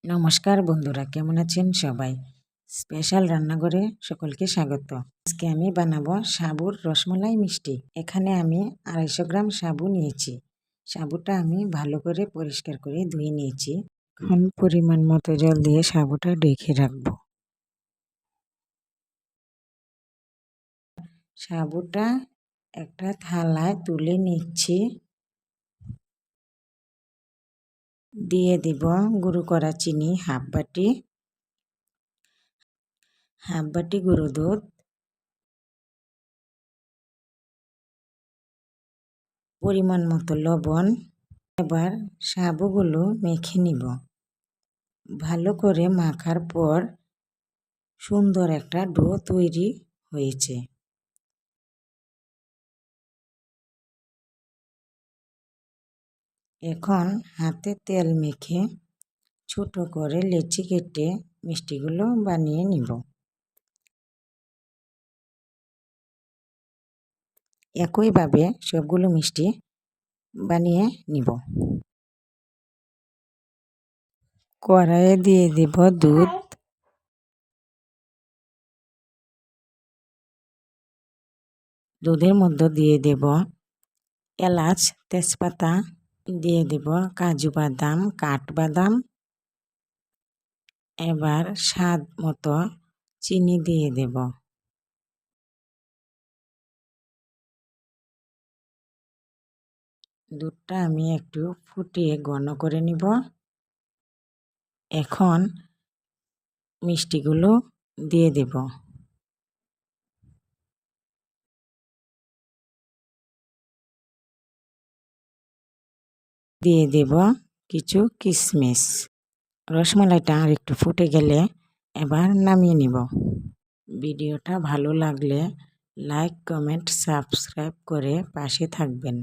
নমস্কার বন্ধুরা, কেমন আছেন সবাই? স্পেশাল রান্নাঘরে সকলকে স্বাগত। আজকে আমি বানাবো সাবুর রসমালাই মিষ্টি। এখানে আমি 250 গ্রাম সাবু নিয়েছি। সাবুটা আমি ভালো করে পরিষ্কার করে ধুয়ে নিয়েছি। এখন পরিমাণ মতো জল দিয়ে সাবুটা ঢেকে রাখবো। সাবুটা একটা থালায় তুলে নিচ্ছি। দিয়ে দিব গুঁড়ো করা চিনি হাফ বাটি গুঁড়ো দুধ, পরিমাণ মতো লবণ। এবার সাবুগুলো মেখে নিব। ভালো করে মাখার পর সুন্দর একটা ডো তৈরি হয়েছে। এখন হাতে তেল মেখে ছোট করে লেচি কেটে মিষ্টিগুলো বানিয়ে নিব। একইভাবে সবগুলো মিষ্টি বানিয়ে নিব। কড়াইয়ে দিয়ে দিব দুধ, দুধের মধ্যে দিয়ে দেব এলাচ, তেজপাতা, দিয়ে দেব কাজু বাদাম, কাঠবাদাম। এবার স্বাদ মতো চিনি দিয়ে দেব। দুধটা আমি একটু ফুটিয়ে ঘন করে নিব। এখন মিষ্টিগুলো দিয়ে দেব। দিয়ে দেব কিছু কিশমিশ। রসমালাইটা আর একটু ফুটে গেলে এবার নামিয়ে নিব। ভিডিওটা ভালো লাগলে লাইক, কমেন্ট, সাবস্ক্রাইব করে পাশে থাকবেন।